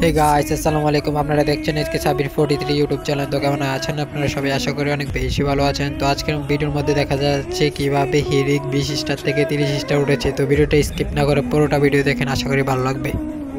Hey guys, আসসালামু আলাইকুম। আপনারা দেখছেন এসকে সাবির 43 ইউটিউব চ্যানেল। তো কেমন আছেন আপনারা সবাই? আশা করি অনেক বেশি ভালো আছেন। তো আজকের ভিডিওর মধ্যে দেখা যাচ্ছে কিভাবে হিরিক 20 স্টার থেকে 30 স্টার উঠেছে। তো ভিডিওটা স্কিপ না করে পুরোটা ভিডিও দেখেন, আশা করি ভালো লাগবে।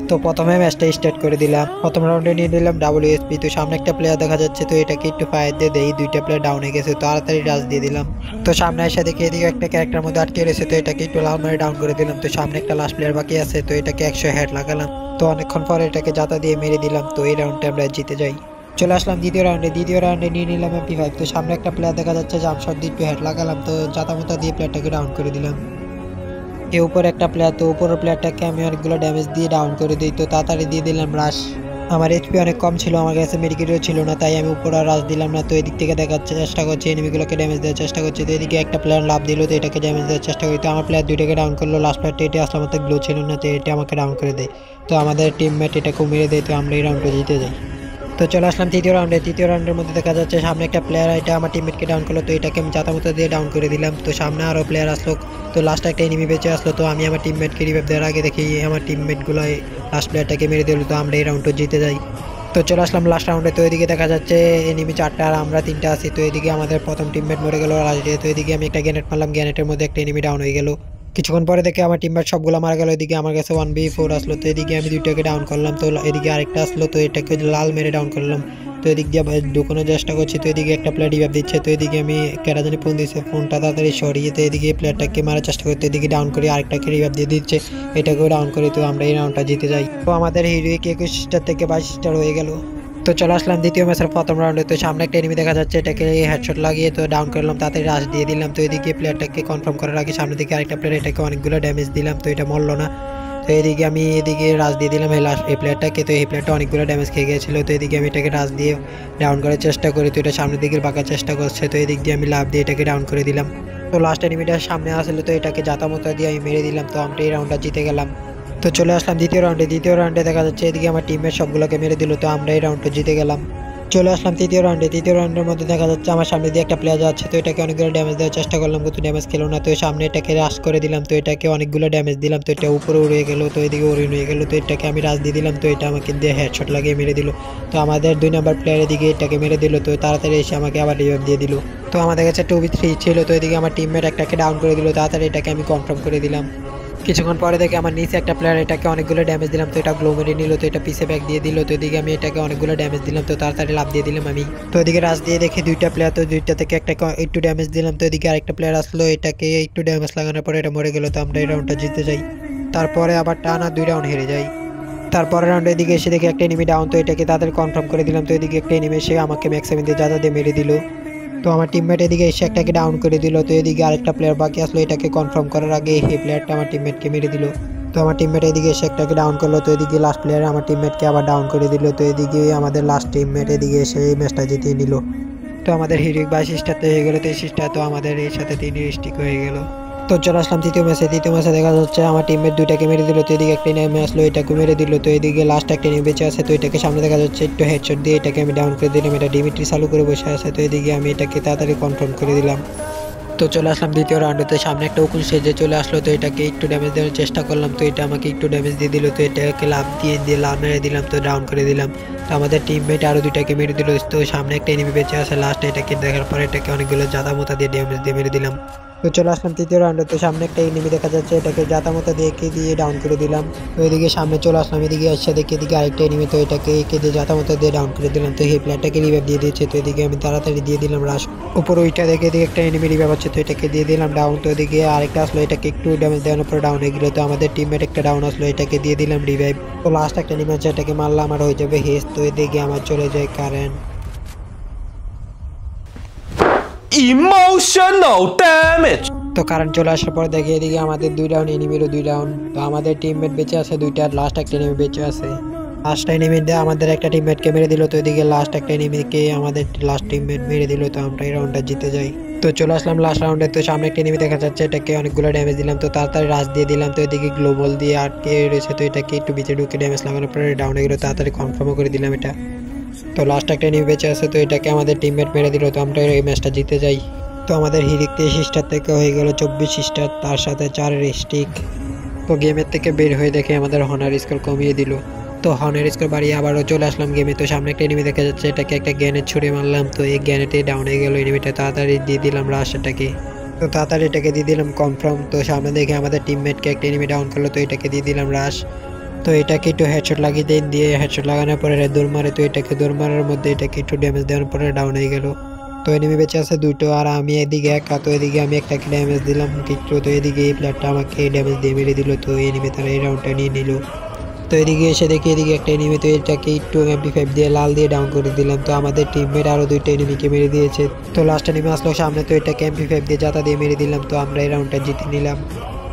তো প্রথমে ম্যাচটা স্টার্ট করে দিলাম। প্রথম রাউন্ডে নিয়ে নিলাম WSP। তো সামনে একটা প্লেয়ার দেখা যাচ্ছে, তো এটাকে একটু ফায়ার দিয়ে দেই। দুইটা প্লেয়ার ডাউন হয়ে গেছে, তো তাড়াতাড়ি রাজ দিয়ে দিলাম। তো সামনে এসে দেখি এদিকে একটা ক্যারেক্টার মধ্যে আটকে রয়েছে, তো এটাকে একটু লাল মারে ডাউন করে দিলাম। তো সামনে একটা লাস্ট প্লেয়ার বাকি আছে, তো এটাকে 100 হেড লাগালাম। তো অনেকক্ষণ পরে এটাকে জাতা দিয়ে মেরে দিলাম। তো এই রাউন্ডটা আমরা জিতে যাই। চলে আসলাম দ্বিতীয় রাউন্ডে নিয়ে নিলাম MP5। তো সামনে একটা প্লেয়ার দেখা যাচ্ছে, জামশট দিয়ে একটু হেড লাগালাম। তো জাতা মতো দিয়ে প্লেয়ারটাকে ডাউন করে দিলাম। এর উপরে একটা প্লেয়ার, তো উপরের প্লেয়ারটাকে আমি অনেকগুলো ড্যামেজ দিয়ে ডাউন করে দিই। তো তাড়াতাড়ি দিয়ে দিলাম রাশ। আমার এইচপি অনেক কম ছিল, আমার কাছে মেডিকেটও ছিল না, তাই আমি উপরে রাশ দিলাম না। তো এদিক থেকে দেখাচ্ছে চেষ্টা করছে, এনিমিগুলোকে ড্যামেজ দেওয়ার চেষ্টা করছে। তো এদিকে একটা প্লেয়ার লাভ দিল, তো এটাকে ড্যামেজ দেওয়ার চেষ্টা করি। তো আমার প্লেয়ার দুইটাকে ডাউন করলো। লাস্ট প্লেয়ারটা এটা আসলে আমাদের গ্লো ছিল না, তো এটা আমাকে ডাউন করে দেয়। তো আমাদের টিমমেট এটাকে মেরে দেয়, তো আমরা এই রাউন্ডটা জিতে যাই। তো চলে আসলাম তৃতীয় রাউন্ডের মধ্যে দেখা যাচ্ছে সামনে একটা প্লেয়ার, এটা আমার টিমমেটকে ডাউন করলো। তো এটাকে আমি চাতামতো দিয়ে ডাউন করে দিলাম। তো সামনে আরও প্লেয়ার আসলো, তো লাস্ট একটা এনিমি বেঁচে আসলো। তো আমি আমার টিমমেটকে রিভাইভ দেওয়ার আগে দেখি আমার টিমমেটগুলো লাস্ট প্লেয়ারটাকে মেরে দিল। তো আমরা এই রাউন্ডটা জিতে যাই। তো চলে আসলাম লাস্ট রাউন্ডে। তো এদিকে দেখা যাচ্ছে এনিমি 4টা আর আমরা 3টা আছি। তো এদিকে আমাদের প্রথম টিমমেট মরে গেল লাস্টে। তো এদিকে আমি একটা গ্রেনেড মারলাম, গ্রেনেডের মধ্যে একটা এনিমি ডাউন হয়ে গেল। কিছুক্ষণ পরে দেখে আমার টিমমেট সবগুলো মারা গেল। এদিকে আমার কাছে 1v4 আসলো। তো এদিকে আমি দুইটাকে ডাউন করলাম। তো এদিকে আরেকটা আসলো, তো এটাকে লাল মেরে ডাউন করলাম। তো এদিক দিয়ে ঢুকানোর চেষ্টা করছি। তো এদিকে একটা প্লেয়ার রিভাইভ দিচ্ছে। তো এদিকে আমি কেরা জানি ফোন দিচ্ছে, ফোনটা তাড়াতাড়ি সরিয়ে তো এদিকে প্লেয়ারটাকে মারার চেষ্টা করতে এদিকে ডাউন করি, আরেকটাকে রিভাইভ দিয়ে দিচ্ছে, এটাকেও ডাউন করি। তো আমরা এই রাউন্ডটা জিতে যাই। তো আমাদের হিরোইক 21 স্টার থেকে 22 স্টার হয়ে গেল। তো চলে আসলাম দ্বিতীয় ম্যাচের প্রথম রাউন্ডে। তো সামনে একটা এনিমি দেখা যাচ্ছে, এটাকে হেডশট লাগিয়ে তো ডাউন করলাম, তাড়াতাড়ি রাশ দিয়ে দিলাম। তো এদিকে প্লেয়ারটাকে কনফার্ম করার আগে সামনে দিকে আরেকটা প্লেয়ার, এটাকে অনেকগুলো ড্যামেজ দিলাম। তো এটা মরলো না। তো এদিকে আমি এদিকে রাশ দিয়ে দিলাম এই প্লেয়ারটাকে। তো এই প্লেয়ারটা অনেকগুলো ড্যামেজ খেয়ে গিয়েছিল। তো এদিকে আমি এটাকে রাশ দিয়ে ডাউন করার চেষ্টা করি। তো এটা সামনের দিকে বাঁকার চেষ্টা করছে। তো এদিক দিয়ে আমি লাভ দিয়ে এটাকে ডাউন করে দিলাম। তো লাস্ট এনিমিটার সামনে আসলে, তো এটাকে জাতামতা দিয়ে আমি মেরে দিলাম। তো আমরা এই রাউন্ডটা জিতে গেলাম। তো চলে আসলাম দ্বিতীয় রাউন্ডে দেখা যাচ্ছে এদিকে আমার টিমমেট সবগুলোকে মেরে দিল। তো আমরা এই রাউন্ডটা জিতে গেলাম। চলে আসলাম তৃতীয় রাউন্ডের মধ্যে দেখা যাচ্ছে আমার সামনে দিয়ে একটা প্লেয়ার যাচ্ছে। তো এটাকে অনেকগুলো ড্যামেজ দেওয়ার চেষ্টা করলাম, কিন্তু ড্যামেজ খেলো না। তো সামনে এটাকে রাশ করে দিলাম। তো এটাকে অনেকগুলো ড্যামেজ দিলাম। তো এটা উপরে উড়ে গেল, তো এদিকে উড়ে নিয়ে গেল। তো এটাকে আমি রাশ দিয়ে দিলাম। তো এটা আমাকে দিয়ে হেডশট লাগিয়ে মেরে দিল। তো আমাদের 2 নম্বর প্লেয়ারের দিকে এটাকে মেরে দিল। তো তাড়াতাড়ি এসে আমাকে আবার রিভাইভ দিয়ে দিল। তো আমাদের কাছে 2v3 ছিল। তো এদিকে আমার টিমমেট একটাকে ডাউন করে দিল, তাড়াতাড়ি এটাকে আমি কনফার্ম করে দিলাম। কিছুক্ষণ পরে দেখে আমার নিচে একটা প্লেয়ার, এটাকে অনেকগুলো ড্যামেজ দিলাম। তো এটা গ্লো মেরে নিল। তো এটা পিছে ব্যাক দিয়ে দিল। তো এদিকে আমি এটাকে অনেকগুলো ড্যামেজ দিলাম। তো তাড়াতাড়ি লাভ দিয়ে দিলাম আমি। তো এদিকে রাশ দিয়ে দেখে দুইটা প্লেয়ার, তো দুইটা থেকে একটা একটু ড্যামেজ দিলাম। তো এদিকে আরেকটা প্লেয়ার আসলো, এটাকে একটু ড্যামেজ লাগানোর পরে এটা মরে গেল। তো আমরা এই রাউন্ডটা জিতে যাই। তারপরে আবার টানা 2 রাউন্ড হেরে যাই। তারপরে রাউন্ডে এদিকে এসে দেখে একটা এনিমি ডাউন। তো এটাকে তাদের কনফার্ম করে দিলাম। তো এদিকে একটা এনিমি এসে আমাকে ম্যাক্সিমাম দিয়ে যা দিয়ে মেরে দিল। তো আমার টিমমেট এদিকে এসে একটাকে ডাউন করে দিল। তো এদিকে আরেকটা প্লেয়ার বাকি আসলো, এটাকে কনফার্ম করার আগে এই প্লেয়ারটা আমার টিমমেটকে মেরে দিল। তো আমার টিমমেট এদিকে এসে একটাকে ডাউন করলো। তো এদিকে লাস্ট প্লেয়ার আমার টিমমেটকে আবার ডাউন করে দিল। তো এদিকে আমাদের লাস্ট টিমমেট এদিকে এসে এই ম্যাচটা জিতিয়ে নিল। তো আমাদের হিরোইক 22 স্টারতে হয়ে গেলো 23 স্টার। তো আমাদের এর সাথে 3 স্টিক হয়ে গেল। তো চলে আসলাম তৃতীয় ম্যাচে দেখা যাচ্ছে আমার টিমমেট দুইটাকে মেরে দিল। তো এদিকে একটা নেমে আসলো, এটাকে মেরে দিল। তো এদিকে লাস্ট একটা নেমে বেঁচে আছে। তো এটাকে সামনে দেখা যাচ্ছে একটু হেডশট দিয়ে এটাকে আমি ডাউন করে দিলাম। এটা ডিমিট্রি চালু করে বসে আছে। তো এদিকে আমি এটাকে তাড়াতাড়ি কনফার্ম করে দিলাম। তো চলে আসলাম দ্বিতীয় রাউন্ডে। তো সামনে একটা উকুন সেজে চলে আসলো। তো এটাকে একটু ড্যামেজ দেওয়ার চেষ্টা করলাম। তো এটা আমাকে একটু ড্যামেজ দিয়ে দিল। তো এটাকে লাভ দিয়ে লাভ মেরে দিলাম। তো ডাউন করে দিলাম। তো আমাদের টিমমেট আরও দুইটাকে মেরে দিল। তো সামনে একটা এনিমি বেঁচে আছে লাস্ট, এটাকে দেখার পরে এটাকে অনেকগুলো জাদা মোতা দিয়ে ড্যামেজ দিয়ে মেরে দিলাম। তো চলে আসলাম তৃতীয় রাউন্ডে। তো সামনে একটা এনিমি দেখা যাচ্ছে, এটাকে জাতা মতো দিয়ে ডাউন করে দিলাম। তো এদিকে সামনে চলে আসলাম, এদিকে আসছে দেখি এদিকে আরেকটা এনিমি। তো এটাকে একে দিয়ে জাতা মতো দিয়ে ডাউন করে দিলাম। তো এই প্লেয়ারটাকে রিভাইভ দিয়ে দিয়েছে। তো এদিকে আমি তাড়াতাড়ি দিয়ে দিলাম রাশ। উপর ওইটা দেখে এদিকে একটা এনিমি রিভাইভ হচ্ছে। তো এটাকে দিয়ে দিলাম ডাউন। তো এদিকে আরেকটা আসলো, এটাকে একটু ড্যামেজ দেওয়ার পর ডাউন হয়ে গেল। তো আমাদের টিমমেট একটা ডাউন আসলো, এটাকে দিয়ে দিলাম রিভাইভ। তো লাস্ট একটা এনিমি আছে, এটাকে মারলাম আর হয়ে যাবে হেস। তো এদিকে আমার চলে যায় কারেন্ট। Emotional damage. তো কারেন্ট চলে আসার পর দেখি এদিকে আমাদের 2 রাউন্ড, এনিমিরও 2 রাউন্ড। তো আমাদের টিমমেট বেঁচে আছে দুইটা, লাস্ট একটা এনিমি বেঁচে আছে। লাস্ট এনিমি দিয়ে আমাদের একটা টিমমেটকে মেরে দিল। তো এদিকে লাস্ট একটা এনিমিকে আমাদের লাস্ট টিমমেট মেরে দিল। তো আমরা এই রাউন্ডটা জিতে যাই। তো চলে আসলাম লাস্ট রাউন্ডে। তো সামনে একটা এনিমি দেখা যাচ্ছে, এটাকে অনেকগুলো ড্যামেজ দিলাম। তো তাড়াতাড়ি রাশ দিয়ে দিলাম। তো এদিকে গ্লোবাল দিয়ে আটকে রয়েছে। তো এটাকে একটু বিচে ঢুকে ড্যামেজ লাগানোর পরে ডাউন হয়ে গেল। তাড়াতাড়ি কনফার্মও করে দিলাম এটা। তো লাস্ট একটা এনিমি বেঁচে আছে। তো এটাকে আমাদের টিমমেট মেরে দিল। তো আমরা এই ম্যাচটা জিতে যাই। তো আমাদের হিরিক 23 স্টার থেকে হয়ে গেল 24 স্টার, তার সাথে 4 স্টিক। তো গেমের থেকে বের হয়ে দেখে আমাদের হনার স্কোর কমিয়ে দিল। তো তো হর্নের স্কোর বাড়িয়ে আবারও চলে আসলাম গেমে। তো সামনে একটা এনিমি দেখা যাচ্ছে, এটাকে একটা গ্যানেট ছুড়ে মারলাম। তো এই গ্যানেটে ডাউন হয়ে গেল এনিমিটা, তাড়াতাড়ি দিয়ে দিলাম রাশ এটাকে। তো তাড়াতাড়ি এটাকে দিয়ে দিলাম কনফার্ম। তো সামনে দেখে আমাদের টিমমেটকে একটা এনিমি ডাউন করলো, তো এটাকে দিয়ে দিলাম রাশ। তো এটাকে একটু হেডশট লাগিয়ে দিয়ে হেডশট লাগানোর পরে দৌড় মারে। তো এটাকে দৌড় মারার মধ্যে এটাকে একটু ড্যামেজ দেওয়ার পরে ডাউন হয়ে গেল। তো এনিমি বেঁচে আছে দুটো, আর আমি এদিকে একা। তো এদিকে আমি একটাকে ড্যামেজ দিলাম একটু, তো এদিকে এই প্লেয়ারটা আমাকে ড্যামেজ দিয়ে মেরে দিল। তো এনিমি তারা এই রাউন্ডটা নিয়ে নিল। তো এদিকে এসে দেখি এদিকে একটা এনিমি, তো এটাকে একটু MP5 দিয়ে লাল দিয়ে ডাউন করে দিলাম। তো আমাদের টিমমেট আরও দুইটা এনিমিকে মেরে দিয়েছে। তো লাস্ট এনিমি আসলো সামনে, তো এটাকে MP5 দিয়ে জাতা দিয়ে মেরে দিলাম। তো আমরা এই রাউন্ডটা জিতে নিলাম।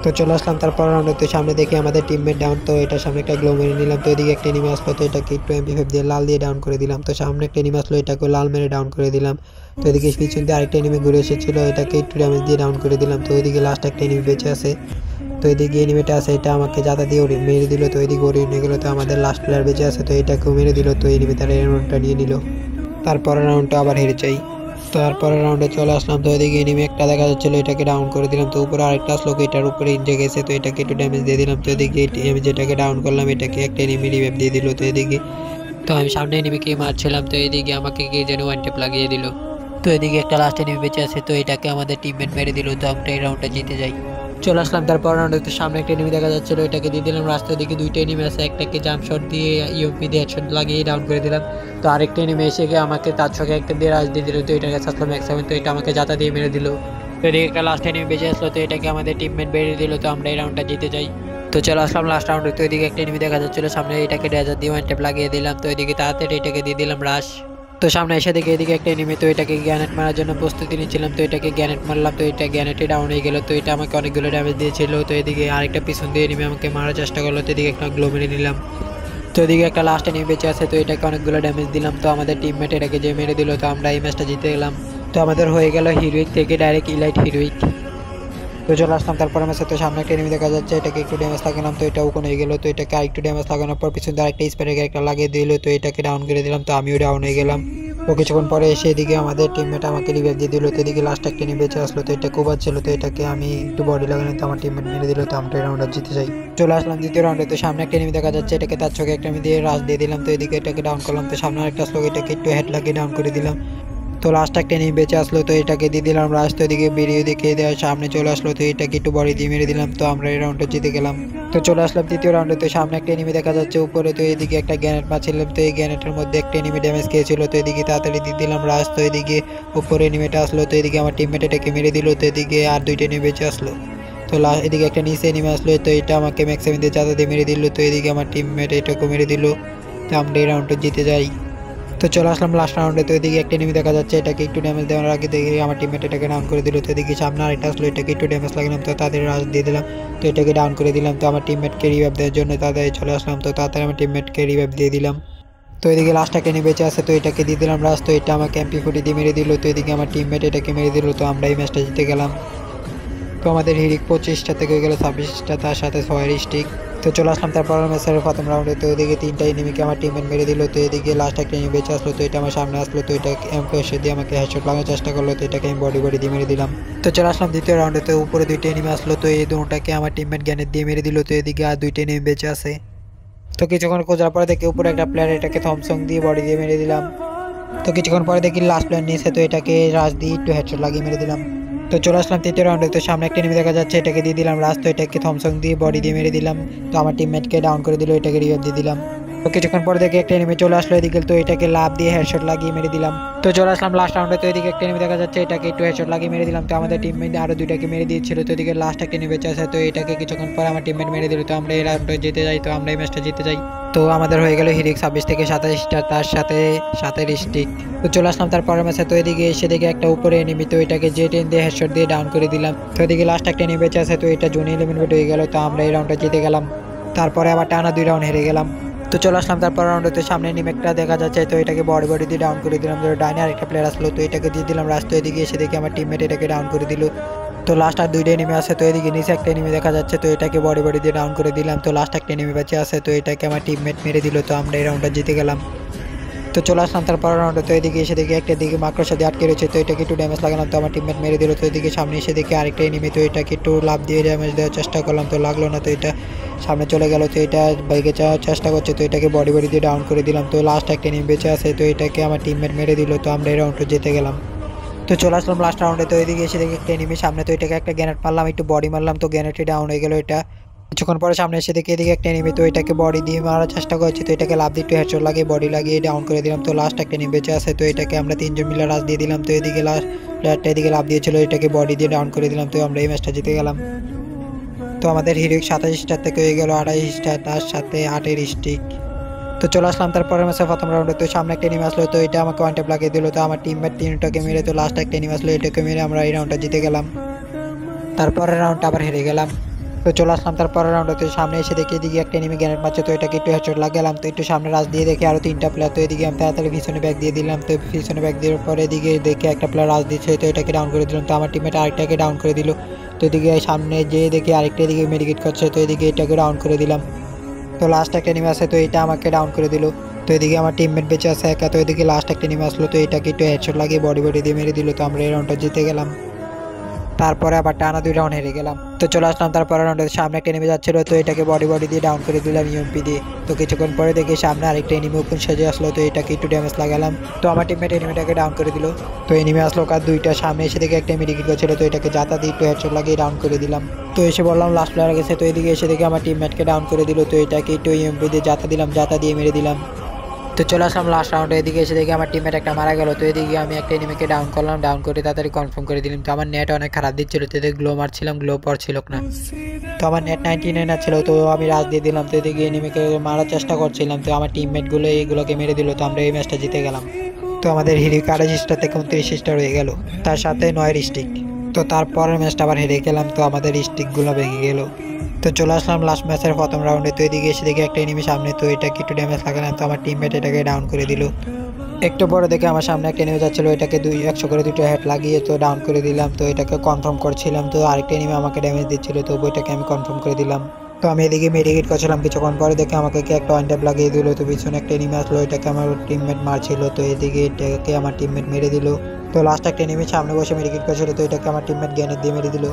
তো চলে আসলাম তারপর রাউন্ডে। তো সামনে দেখি আমাদের টিমমেট ডাউন, তো এটার সামনে একটা গ্লো মেরে নিলাম। তো এদিকে একটা এনিমি আসলো, তো এটাকে একটু MP5 দিয়ে লাল দিয়ে ডাউন করে দিলাম। তো সামনে একটা এনিমি আসলো, এটাকে লাল মেরে ডাউন করে দিলাম। তো এদিকে পিছন দিয়ে আরেকটা এনিমি ঘুরে এসেছিলো, এটাকে একটু ড্যামেজ দিয়ে ডাউন করে দিলাম। তো এদিকে লাস্ট একটা এনিমি বেঁচে আছে। তো এদিকে এনিমিটা আছে, এটা আমাকে জাতা দিয়ে মেরে দিল। তো এদিকে ওরে নিয়ে গেলো। তো আমাদের লাস্ট প্লেয়ার বেঁচে আছে, তো এটাকেও মেরে দিল। তো এনিমি তারা এই রাউন্ডটা নিয়ে নিল। তারপরের রাউন্ডটা আবার হেরে যাই। তো তারপরের রাউন্ডে চলে আসলাম। তো এদিকে এনিমি একটা দেখা যাচ্ছিলো, এটাকে ডাউন করে দিলাম। তো উপরে আরেকটা আসলো, এটার উপরে ইঞ্জে গেছে। তো এটাকে একটু ড্যামেজ দিয়ে দিলাম। তো এদিকে আমি যেটাকে ডাউন করলাম এটাকে একটা এনিমি রিভাইভ দিয়ে দিল। তো এদিকে তো আমি সামনে এনিমিকে মারছিলাম, তো এদিকে আমাকে কে যেন ওয়ান ট্যাপ লাগিয়ে দিল। তো এদিকে একটা লাস্ট এনিমি বেঁচে আছে, তো এটাকে আমাদের টিমমেট মেরে দিল। তো আমরা এই রাউন্ডটা জিতে যাই। চলে আসলাম তারপর রাউন্ডে। তো সামনে একটা এনিমি দেখা যাচ্ছিল, এটাকে দিয়ে দিলাম। রাস্তার দিকে দুইটা এনিমি আছে, একটাকে জাম্প শট দিয়ে ইউএমপি দিয়ে হেডশট লাগিয়ে ডাউন করে দিলাম। তো আরেকটা এনিমি এসে গিয়ে আমাকে তার ছকে একটা দিয়ে রাজ দিয়ে দিল। তো এটাকে আসলাম ম্যাক্সিমাম, তো এটা আমাকে জাতা দিয়ে মেরে দিল। তো এদিকে একটা লাস্ট এনিমি বেঁচে আসলো, তো এটাকে আমাদের টিমমেট বেরিয়ে দিল। তো আমরা এই রাউন্ডটা জিতে যাই। তো চলে আসলাম লাস্ট রাউন্ডে। তো এদিকে একটা এনিমি দেখা যাচ্ছিল সামনে, এটাকে ডেজার দিয়ে ওয়ান ট্যাপ লাগিয়ে দিলাম। তো এদিকে তাড়াতাড়ি এটাকে দিয়ে দিলাম রাশ। তো সামনে এসে দেখে এদিকে একটা এনিমি, তো এটাকে গ্যানেট মারার জন্য প্রস্তুতি নিচ্ছিলাম। তো এটাকে গ্যানেট মারলাম, তো এটা গ্যানেটে ডাউন হয়ে গেল। তো এটা আমাকে অনেকগুলো ড্যামেজ দিয়েছিল। তো এদিকে আরেকটা পিছন দিয়ে এনিমি আমাকে মারার চেষ্টা করলো। তো এদিকে একটা গ্লো মেরে নিলাম। তো এদিকে একটা লাস্ট এনিমি বেঁচে আছে, তো এটাকে অনেকগুলো ড্যামেজ দিলাম। তো আমাদের টিমমেট এটাকে যে মেরে দিল। তো আমরা এই ম্যাচটা জিতে গেলাম। তো আমাদের হয়ে গেল হিরোইক থেকে ডাইরেক্ট ইলাইট হিরোইক। তো চলে আসলাম তারপরে ম্যাচে। তো সামনে একটা এনিমি দেখা যাচ্ছে, এটাকে একটু ড্যামেজ লাগালাম। তো এটা ওখানে হয়ে গেল। তো এটাকে আরেকটু ড্যামেজ লাগানোর পর পিছন দিয়ে আরেকটা স্প্রে একটা লাগিয়ে দিল। তো এটাকে ডাউন করে দিলাম। তো আমিও ডাউন হয়ে গেলাম। তো কিছুক্ষণ পরে এসে এদিকে আমাদের টিমমেট আমাকে রিভাইভ দিয়ে দিল। তো এদিকে লাস্ট একটা এনিমি বেঁচে আসলো, তো এটা কোভার ছিল। তো এটাকে আমি একটু বডি লাগানো, তো আমার টিমমেট মেরে দিল। তো আমরা রাউন্ডে জিতে যাই। চলে আসলাম দ্বিতীয় রাউন্ডে। তো সামনে একটা এনিমি দেখা যাচ্ছে, এটাকে তার চোখে একটা আমি দিয়ে রাশ দিয়ে দিলাম। তো এদিকে এটাকে ডাউন করলাম। তো সামনে আরেকটা আসলো, এটাকে একটু হেড লাগিয়ে ডাউন করে দিলাম। তো লাস্ট একটা এনিমি বেঁচে আসলো, তো এটাকে দিয়ে দিলাম রাশ। তো এদিকে বেরিয়ে দেখে দেওয়ার সামনে চলে আসলো, তো এটাকে একটু বডি দিয়ে মেরে দিলাম। তো আমরা এই রাউন্ডটা জিতে গেলাম। তো চলে আসলাম তৃতীয় রাউন্ডে। তো সামনে একটা এনিমি দেখা যাচ্ছে উপরে, তো এদিকে একটা গ্যানেট মারছিলাম। তো এই গ্যানেটের মধ্যে একটা এনিমি ড্যামেজ খেয়েছিল। তো এদিকে তাড়াতাড়ি দিয়ে দিলাম রাশ। তো এদিকে উপরে এনিমিটা আসলো, তো এদিকে আমার টিমমেট এটাকে মেরে দিল। তো এদিকে আর দুইটা এনিমি বেঁচে আসলো। তো এদিকে একটা নিচে এনিমি আসলো, তো এটা আমাকে ম্যাক্সিমাম দিয়ে চাঁদা দিয়ে মেরে দিল। তো এদিকে আমার টিমমেট এটাকে মেরে দিল। তো আমরা এই রাউন্ডটা জিতে যাই। তো চলে আসলাম লাস্ট রাউন্ডে। তো এদিকে একটা এনিমি দেখা যাচ্ছে, এটাকে একটু ড্যামেজ দেওয়ার আগে দেখে আমার টিমমেট এটাকে ডাউন করে দিল। তো এদিকে সামনে আরেকটা আসলো, এটাকে একটু ড্যামেজ লাগালাম। তো তাদের রাশ দিয়ে দিলাম। তো এটাকে ডাউন করে দিলাম। তো আমার টিমমেটকে রিভাইভ দেওয়ার জন্য তাদের চলে আসলাম। তো তাড়াতাড়ি আমার টিমমেটকে রিভাইভ দিয়ে দিলাম। তো এদিকে লাস্ট একটা এনিমি বেঁচে আছে, তো এটাকে দিয়ে দিলাম রাশ। তো এটা আমাকে MP40 দিয়ে মেরে দিল। তো এদিকে আমার টিমমেট এটাকে মেরে দিল। তো আমরা এই ম্যাচটা জিতে গেলাম। তো আমাদের হিরিক 25টা থেকে হয়ে গেল 26টা, তার সাথে 6 স্টিক। তো চলে আসলাম তারপর ম্যাচের প্রথম রাউন্ডে। তো এদিকে তিনটা এনিমিকে আমার টিমমেট মেরে দিল। তো এদিকে লাস্ট একটা এনিমি বেঁচে আসলো, তো এটা আমার সামনে আসলো। তো এটা MP40 দিয়ে আমাকে হেডশট লাগানোর চেষ্টা করলো। তো এটাকে আমি বডি দিয়ে মেরে দিলাম। তো চলে আসলাম দ্বিতীয় রাউন্ডে। তো উপরে দুইটা এনিমি আসলো, তো এই দুটাকে আমার টিমমেট গ্যানেট দিয়ে মেরে দিল। তো এদিকে আর দুইটা এনিমি বেঁচে আছে। তো কিছুক্ষণ খোঁজার পরে দেখি উপরে একটা প্লেয়ার, এটাকে থমসং দিয়ে বডি দিয়ে মেরে দিলাম। তো কিছুক্ষণ পরে দেখি লাস্ট প্লেয়ার নিয়েছে, তো এটাকে রাশ দিয়ে একটু হেডশট লাগিয়ে মেরে দিলাম। তো চলে আসলাম তৃতীয় রাউন্ডে। তো সামনে একটা এনিমি দেখা যাচ্ছে, এটাকে দিয়ে দিলাম রাশ। তো এটাকে থমসং দিয়ে বডি দিয়ে মেরে দিলাম। তো আমার টিমমেটকে ডাউন করে দিল, এটাকে রিভাইভ দিয়ে দিলাম। তো কিছুক্ষণ পরে দেখে একটা এনিমি চলে আসলো এদিকে, তো এটাকে লাভ দিয়ে হেডশট লাগিয়ে মেরে দিলাম। তো চলে আসলাম লাস্ট রাউন্ডে। তো এদিকে একটা এনিমি দেখা যাচ্ছে, এটাকে একটু হেডশট লাগিয়ে মেরে দিলাম। তো আমাদের টিমমেট আরো দুইটাকে মেরে দিয়েছিল। তো এদিকে লাস্ট একটা এনিমি বেঁচে আছে, তো এটাকে কিছুক্ষণ পরে আমার টিমমেট মেরে দিল। তো আমরা এই রাউন্ডটা জিতে যাই। তো আমরা এই ম্যাচটা জিতে যাই। তো আমাদের হয়ে গেল হিরিক 26 থেকে 27টা, তার সাথে 7 স্টিক। তো চলে আসলাম তারপরের ম্যাচে। তো এদিকে এসে দেখে একটা উপরে এনিমি, তো এটাকে জেটেন দিয়ে হেডশট দিয়ে ডাউন করে দিলাম। তো এদিকে লাস্ট একটা এনিমি বেঁচে আছে, তো এটা জোন এলিমিনেট হয়ে গেল। তো আমরা এই রাউন্ডটা জিতে গেলাম। তারপরে আবার টানা 2 রাউন্ড হেরে গেলাম। তো চলে আসলাম তারপর রাউন্ডে। তো সামনে এনিমি একটা দেখা যাচ্ছে, তো এটাকে বডি দিয়ে ডাউন করে দিলাম। তো ডাইনে আরেকটা প্লেয়ার আসলো, তো এটাকে দিয়ে দিলাম রাস্তা। এদিকে এসে দেখে আমার টিমমেট এটাকে ডাউন করে দিল। তো লাস্ট আর দুইটা এনিমি আছে, তো এদিকে নিচে একটা এনিমি দেখা যাচ্ছে, তো এটাকে বডি দিয়ে ডাউন করে দিলাম। তো লাস্ট একটা এনিমি বেঁচে আছে, তো এটাকে আমার টিমমেট মেরে দিল। তো আমরা এই রাউন্ডটা জিতে গেলাম। তো চলে আসলাম তারপর রাউন্ডে। তো এদিকে এসে দেখি একটা দিকে মাকড়সার দিয়ে আটকে রয়েছে, তো এটাকে একটু ড্যামেজ লাগালাম, তো আমার টিমমেট মেরে দিল। তো এদিকে সামনে এসে দেখি আরেকটা এনিমি, তো এটাকে একটু লাভ দিয়ে ড্যামেজ দেওয়ার চেষ্টা করলাম, তো লাগলো না। তো এটা সামনে চলে গেল, তো এটা বাইকে যাওয়ার চেষ্টা করছে, তো এটাকে বডি দিয়ে ডাউন করে দিলাম। তো লাস্ট একটা এনিমি বেঁচে আছে, তো এটাকে আমার টিমমেট মেরে দিল, তো আমরা এই রাউন্ডটা জিতে গেলাম। তো চলে আসলাম লাস্ট রাউন্ডে। তো এদিকে এসে দেখি একটা এনিমি সামনে, তো এটাকে একটা গ্যানেট মারলাম, একটু বডি মারলাম, তো গ্যানেটটি ডাউন হয়ে গেল। এটা কিছুক্ষণ পরে সামনে এসে দেখি এদিকে একটা এনিমি, তো এটাকে বডি দিয়ে মারার চেষ্টা করছি, তো এটাকে লাভ দিয়ে একটু হেডশট লাগিয়ে বডি লাগিয়ে ডাউন করে দিলাম। তো লাস্ট একটা এনিমি বেঁচে আছে, তো এটাকে আমরা তিনজন মিলে রাশ দিয়ে দিলাম। তো এদিকে লাস্ট প্লেয়ারটা এদিকে লাভ দিয়েছিল, এটাকে বডি দিয়ে ডাউন করে দিলাম, তো আমরা এই ম্যাচটা জিতে গেলাম। তো আমাদের হিরোইক 27 স্টার থেকে হয়ে গেল 28 স্টার, তার সাথে 8-এর স্টিক। তো চলে আসলাম তারপরের ম্যাচে প্রথম রাউন্ডে। তো সামনে একটা এনিমি আসলো, তো এটা আমাকে ওয়ান ট্যাপ লাগিয়ে দিল, তো আমার টিমমেট তিনটাকে মেরে, তো লাস্ট একটা এনিমি আসলো, এটাকে মেরে আমরা এই রাউন্ডটা জিতে গেলাম। তারপরের রাউন্ডটা আবার হেরে গেলাম। তো চলে আসলাম তারপরের রাউন্ডে। তো সামনে এসে দেখি এদিকে একটা এনিমি গ্যানেট মারছে, তো এটাকে একটু হেডশট লাগালাম, তো একটু সামনে রাশ দিয়ে দেখি আরো 3টা প্লেয়ার, তো এদিকে আমি তাড়াতাড়ি পিছনে ব্যাক দিয়ে দিলাম। তো পিছনে ব্যাক দেওয়ার পরে এদিকে দেখে একটা প্লেয়ার রাশ দিচ্ছে, তো এটাকে ডাউন করে দিলাম, তো আমার টিমমেট আরেকটাকে ডাউন করে দিল। তো এদিকে সামনে যেয়ে দেখি আরেকটা এদিকে মেডিকেট করছে, তো এদিকে এটাকে ডাউন করে দিলাম। তো লাস্ট একটা এনিমি আছে, তো এটা আমাকে ডাউন করে দিল। তো এদিকে আমার টিমমেট বেঁচে আছে একা, তো এদিকে লাস্ট একটা এনিমি আসলো, তো এটাকে একটু হেডশট লাগিয়ে বডি দিয়ে মেরে দিল, তো আমরা এই রাউন্ডটা জিতে গেলাম। তারপরে আবার টানা 2 রাউন্ড হেরে গেলাম। তো চলে আসলাম তারপরে রাউন্ডের সামনে একটা এনিমি যাচ্ছিল, তো এটাকে বডি দিয়ে ডাউন করে দিলাম ইউএমপি দিয়ে। তো কিছুক্ষণ পরে দেখি সামনে আরেকটা এনিমি ওপেন সেজে আসলো, তো এটাকে একটু ড্যামেজ লাগালাম, তো আমার টিমমেট এনিমিটাকে ডাউন করে দিল। তো এনিমি আসলো কার 2টা, সামনে এসে দেখে একটা মেডিকেট করছিল, তো এটাকে জাতা দিয়ে একটু হেডশট লাগিয়ে ডাউন করে দিলাম। তো এসে বললাম লাস্ট প্লেয়ার গেছে, তো এদিকে এসে দেখে আমার টিমমেটকে ডাউন করে দিল, তো এটাকে একটু ইউএমপি দিয়ে জাতা দিলাম, জাতা দিয়ে মেরে দিলাম। তো চলে আসলাম লাস্ট রাউন্ডে। এদিকে এসে দেখি আমার টিমমেট একটা মারা গেল, তো এদিকে আমি একটা এনিমিকে ডাউন করলাম, ডাউন করে তাড়াতাড়ি কনফার্ম করে দিলাম। তো আমার নেট অনেক খারাপ দিচ্ছিল, তো এদিকে গ্লো মারছিলাম, গ্লো পড়ছিল না, তো আমার নেট 99 ছিল, তো আমি রাজ দিয়ে দিলাম। তো এদিকে এনিমিকে মারার চেষ্টা করছিলাম, তো আমার টিমমেটগুলো এইগুলোকে মেরে দিল, তো আমরা এই ম্যাচটা জিতে গেলাম। তো আমাদের হিরিক 28 স্টার থেকে 29 স্টার হয়ে গেল, তার সাথে 9 স্টিক। তো তারপরের ম্যাচটা আবার হেরে গেলাম, তো আমাদের স্টিকগুলো ভেঙে গেল। তো চলে আসলাম লাস্ট ম্যাচের প্রথম রাউন্ডে। তো এদিকে এসে দেখি একটা এনিমি সামনে, তো এটাকে একটু ড্যামেজ লাগালাম, তো আমার টিমমেট এটাকে ডাউন করে দিল। একটু পরে দেখে আমার সামনে একটা এনিমি যাচ্ছিল, এটাকে 100 করে 2টা হেড লাগিয়ে তো ডাউন করে দিলাম। তো এটাকে কনফার্ম করছিলাম, তো আরেকটা এনিমি আমাকে ড্যামেজ দিচ্ছিল, তো ওইটাকে আমি কনফার্ম করে দিলাম। তো আমি এদিকে মেডিকেট করছিলাম, কিছুক্ষণ পরে দেখে আমাকে একটা ওয়ান ট্যাপ লাগিয়ে দিল। তো পিছনে একটা এনিমি আসলো, এটাকে আমার টিমমেট মারছিল, তো এদিকে এটাকে আমার টিমমেট মেরে দিল। তো লাস্ট একটা এনিমি সামনে বসে মেডিকেট করছিল, তো এটাকে আমার টিমমেট গ্যানেট দিয়ে মেরে দিল।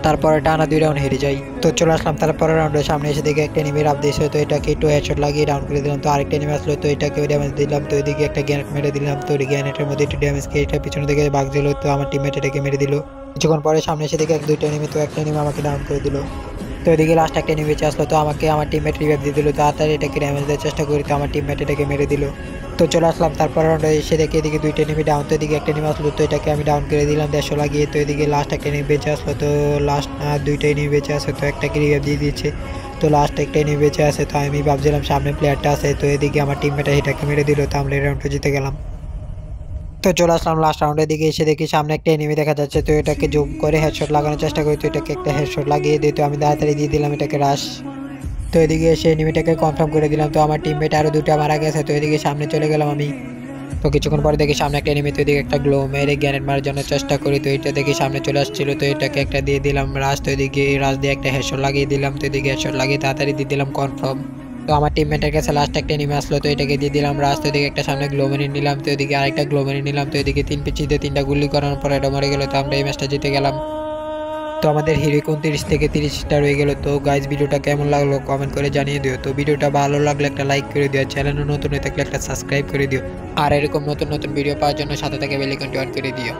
তারপরে টানা 2 রাউন্ড হেরে যাই। তো চলে আসলাম তারপরের রাউন্ডের সামনে এসে দেখে একটা এনিমি রাফ দিয়েছে, তো এটাকে একটু হেডশট লাগিয়ে ডাউন করে দিলাম। তো আরেকটা এনিমি আসলো, তো এটাকে ড্যামেজ দিলাম, তো এদিকে একটা গ্যানেট মেরে দিলাম। তো গ্যানেটের মধ্যে একটু ড্যামেজ খেয়ে এটা পিছনে দিকে ভাগ দিল, তো আমার টিমমেট এটাকে মেরে দিল। কিছুক্ষণ পরে সামনে এসে দেখে 2টা এনিমি, তো একটা এনিমি আমাকে ডাউন করে দিল। তো এদিকে লাস্ট একটা এনিমি বেঁচে আসলো, তো আমাকে আমার টিমমেট রিভাইভ দিয়ে দিল। তাড়াতাড়ি এটাকে ড্যামেজ দেওয়ার চেষ্টা করি, তো আমার টিমমেট এটাকে মেরে দিল। তো চলে আসলাম তারপর রাউন্ডে এসে দেখে এদিকে 2টা এনিমি ডাউন, তো এদিকে একটা এনিমি আসলো, তো এটাকে আমি ডাউন করে দিলাম 150 লাগিয়ে। তো এদিকে লাস্ট একটা এনিমি বেঁচে আসলো, তো লাস্ট 2টা এনিমি বেঁচে আছে, তো একটাকে রিভাইভ দিয়ে দিচ্ছে। তো লাস্ট একটা এনিমি বেঁচে আছে, তো আমি ভাবছিলাম সামনে প্লেয়ারটা আছে, তো এদিকে আমার টিমমেট এটাকে মেরে দিল, তো আমরা এই রাউন্ডটা জিতে গেলাম। তো চলে আসলাম লাস্ট রাউন্ডের দিকে এসে দেখি সামনে একটা এনিমি দেখা যাচ্ছে, তো এটাকে জুম করে হেডশট লাগানোর চেষ্টা করি, তো এটাকে একটা হেডশট লাগিয়ে দিই, তো আমি তাড়াতাড়ি দিয়ে দিলাম এটাকে রাশ। তো এদিকে এসে এনিমিটাকে কনফার্ম করে দিলাম, তো আমার টিমমেট আরও 2টা মারা গেছে, তো এদিকে সামনে চলে গেলাম আমি। তো কিছুক্ষণ পরে দেখি সামনে একটা এনিমি, তো এদিকে একটা গ্লো মেরে গ্যানেট মারার জন্য চেষ্টা করি, তো এটা দেখি সামনে চলে আসছিল, তো এটাকে একটা দিয়ে দিলাম রাশ। তো এদিকে রাশ দিয়ে একটা হেডশট লাগিয়ে দিলাম, তো এদিকে হেডশট লাগিয়ে তাড়াতাড়ি দিয়ে দিলাম কনফার্ম। তো আমার টিমমেটের কাছে লাস্ট একটা এনিমি আসলো, তো এটাকে দিয়ে দিলাম রাশ। তো এদিকে একটা সামনে গ্লো মেরে নিলাম, তো এদিকে আরেকটা গ্লো মেরে নিলাম, তো এদিকে 3 পিচিতে 3টা গুলি করানোর পর এটা মরে গেল, তো আমরা এই ম্যাচটা জিতে গেলাম। তো আমাদের হিরো 29 থেকে 30 স্টার হয়ে গেল। তো গাইজ ভিডিওটা কেমন লাগলো কমেন্ট করে জানিয়ে দিও। তো ভিডিওটা ভালো লাগলে একটা লাইক করে দিও, চ্যানেলে নতুন হয়ে থাকলে একটা সাবস্ক্রাইব করে দিও, আর এরকম নতুন নতুন ভিডিও পাওয়ার জন্য সাথে থেকে বেল আইকনটি অন করে দিও।